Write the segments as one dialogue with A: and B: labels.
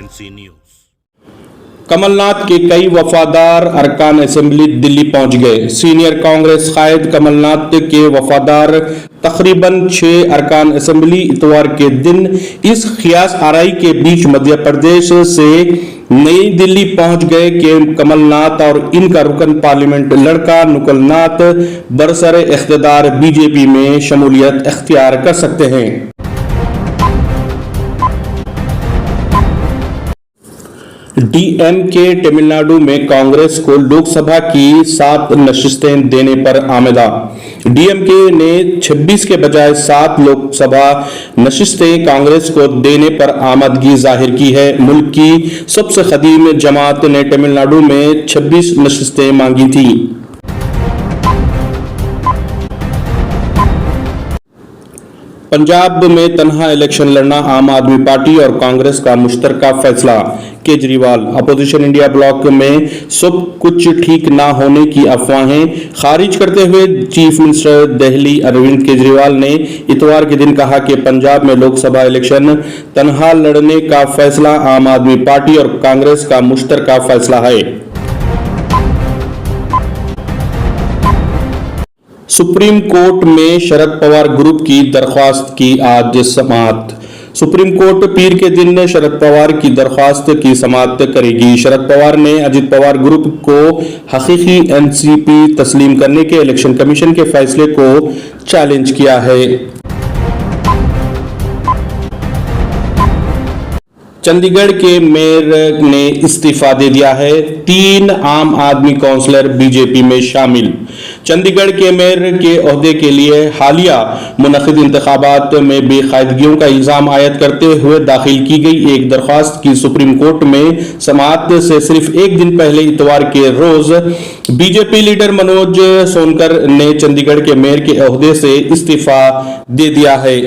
A: MNC news.
B: Kamal Nath के कई वफादार अरकान असेंबली दिल्ली पहुंच गए। सीनियर कांग्रेस कायद कमलनाथ के वफादार तकरीबन 6 अरकान असेंबली इतवार के दिन इस ख्यास आराई के बीच मध्य प्रदेश से नई दिल्ली पहुंच गए कि कमलनाथ और इनका रुकन पार्लियामेंट लड़का नुकुलनाथ बरसर इख्तिदार बीजेपी में शमूलियत इख्तियार कर सकते हैं। डीएमके तमिलनाडु में कांग्रेस को लोकसभा की 7 नशिस्तें देने पर आमेदा। डीएमके ने 26 के बजाय 7 लोकसभा नशिस्तें कांग्रेस को देने पर आमदगी जाहिर की है। मुल्क की सबसे कदीम जमात ने तमिलनाडु में 26 नशिस्तें मांगी थी। पंजाब में तनहा इलेक्शन लड़ना आम आदमी पार्टी और कांग्रेस का मुश्तरका फैसला। केजरीवाल अपोजिशन इंडिया ब्लॉक में सब कुछ ठीक ना होने की अफवाहें खारिज करते हुए चीफ मिनिस्टर दिल्ली अरविंद केजरीवाल ने इतवार के दिन कहा कि पंजाब में लोकसभा इलेक्शन तनहा लड़ने का फैसला आम आदमी पार्टी और कांग्रेस का मुश्तरका फैसला है। सुप्रीम कोर्ट में शरद पवार ग्रुप की दरख्वास्त की आज समाअत। सुप्रीम कोर्ट पीर के दिन शरद पवार की दरख्वास्त की समाअत करेगी। शरद पवार ने अजित पवार ग्रुप को हकीकी एनसीपी तस्लीम करने के इलेक्शन कमीशन के फैसले को चैलेंज किया है। चंडीगढ़ के मेयर ने इस्तीफा दे दिया है। 3 आम आदमी काउंसलर बीजेपी में शामिल। चंडीगढ़ के मेयर के ओहदे के लिए हालिया मुनक़िद इंतखाबात में बेकायदगियों का इल्जाम आयद करते हुए दाखिल की गई एक दरख्वास्त की सुप्रीम कोर्ट में समाअत से सिर्फ एक दिन पहले इतवार के रोज बीजेपी लीडर मनोज सोनकर ने चंडीगढ़ के मेयर के ओहदे से इस्तीफा दे दिया है।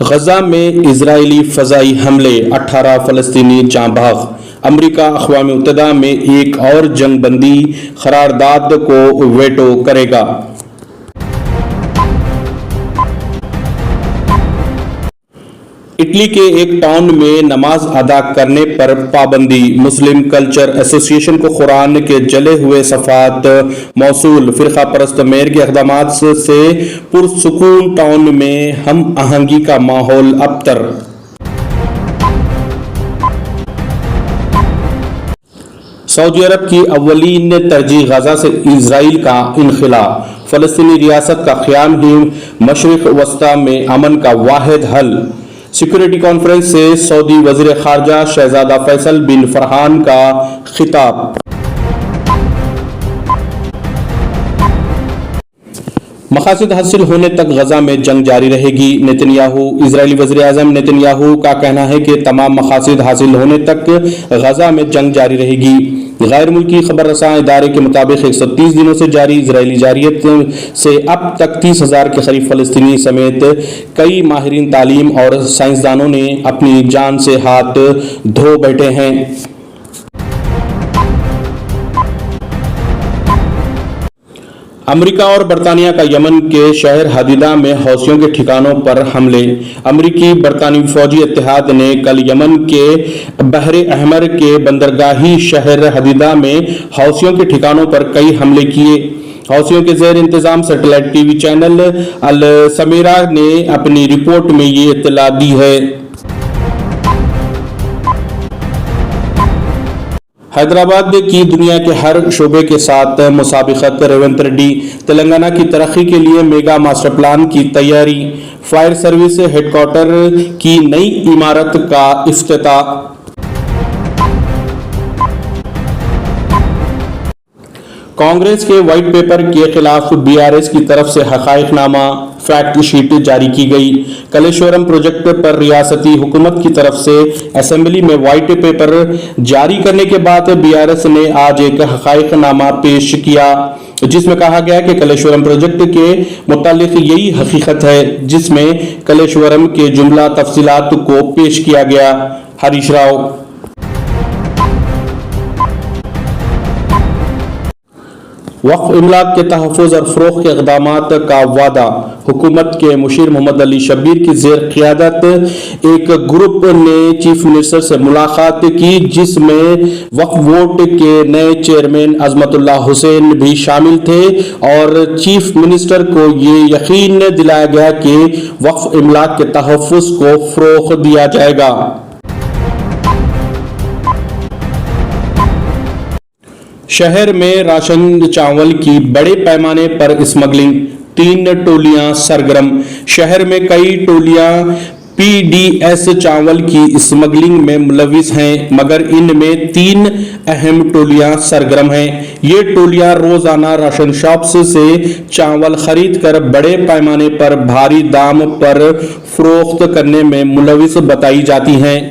B: गजा में इजरायली फजाई हमले, 18 फलस्तीनी जाँ बहक। अमरीका अक़वाम मुत्तहिदा में एक और जंग बंदी करारदाद को वेटो करेगा। इटली के एक टाउन में नमाज अदा करने पर पाबंदी। मुस्लिम कल्चर एसोसिएशन को कुरान के जले हुए सफ़ात मौसूल। फ़िरका परस्त मेयर के इक़दामात से पुरसुकून टाउन में हम आहंगी का माहौल अबतर। सऊदी अरब की अव्वलीन तरजीह गजा से इजराइल का इनखिला। फ़लस्तीनी रियासत का क़याम ही मशरिक़ वस्ता में अमन का वाहिद हल। सिक्योरिटी कॉन्फ्रेंस से सऊदी वज़ीर ख़ारजा शहज़ादा फैसल बिन फरहान का खिताब। मकासद हासिल होने तक गजा में जंग जारी रहेगी। नेतन्याहू इजरायली वज़ीर आज़म नेतन्याहू का कहना है कि तमाम मकासद हासिल होने तक गजा में जंग जारी रहेगी। गैर मुल्की खबर रसां इदारे के मुताबिक 130 दिनों से जारी इजरायली जारियत से अब तक 30,000 के करीब फलस्तीनी समेत कई माहिरीन तालीम और साइंसदानों ने अपनी जान से हाथ धो बैठे हैं। अमेरिका और बरतानिया का यमन के शहर हदीदा में हौसियों के ठिकानों पर हमले। अमेरिकी बरतानवी फौजी इत्तेहाद ने कल यमन के बहरे अहमर के बंदरगाही शहर हदीदा में हौसियों के ठिकानों पर कई हमले किए। हौसियों के ज़ेर इंतजाम सैटेलाइट टीवी चैनल अल समीरा ने अपनी रिपोर्ट में ये इत्तला दी है। हैदराबाद की दुनिया के हर शोबे के साथ मुसाबिकत। रेवंत रेड्डी तेलंगाना की तरक्की के लिए मेगा मास्टर प्लान की तैयारी। फायर सर्विस हेडक्वार्टर की नई इमारत का इफ्तिताह। कांग्रेस के व्हाइट पेपर के खिलाफ बीआरएस की तरफ से हकाइकनामा फैक्ट शीट जारी की गई। कलेश्वरम प्रोजेक्ट पर रियासती हुकूमत की तरफ से असेंबली में व्हाइट पेपर जारी करने के बाद बीआरएस ने आज एक हकाइकनामा पेश किया जिसमें कहा गया कि कलेश्वरम प्रोजेक्ट के मुतालिक यही हकीकत है, जिसमें कलेश्वरम के जुमला तफसीलात को पेश किया गया। हरीश राव। वक्फ इमलाक के तहफ़्फ़ुज़ और फ़रोग़ के इक़दामात का वादा। हुकूमत के मुशीर मोहम्मद अली शब्बीर की ज़ेर क़ियादत एक ग्रुप ने चीफ मिनिस्टर से मुलाकात की, जिसमें वक्फ बोर्ड के नए चेयरमैन अज़मतुल्लाह हुसैन भी शामिल थे और चीफ मिनिस्टर को ये यकीन दिलाया गया कि वक्फ इमलाक के तहफ़्फ़ुज़ को फ़रोग़ दिया जाएगा। शहर में राशन चावल की बड़े पैमाने पर स्मगलिंग, 3 टोलियां सरगर्म। शहर में कई टोलियां पीडीएस चावल की स्मगलिंग में मुलविस हैं, मगर इनमें 3 अहम टोलियां सरगर्म हैं। ये टोलियां रोजाना राशन शॉप्स से चावल खरीद कर बड़े पैमाने पर भारी दाम पर फरोख्त करने में मुलविस बताई जाती हैं।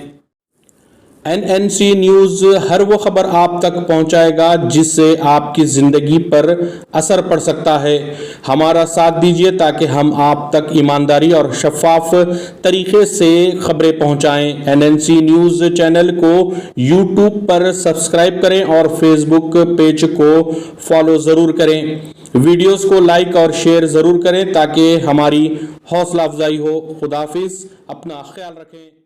B: एनएनसी न्यूज़ हर वो खबर आप तक पहुंचाएगा जिससे आपकी ज़िंदगी पर असर पड़ सकता है। हमारा साथ दीजिए ताकि हम आप तक ईमानदारी और शफाफ तरीके से खबरें पहुंचाएं। एनएनसी न्यूज़ चैनल को यूट्यूब पर सब्सक्राइब करें और फेसबुक पेज को फॉलो ज़रूर करें। वीडियोस को लाइक और शेयर ज़रूर करें ताकि हमारी हौसला अफजाई हो। खुदाफिज, अपना ख्याल रखें।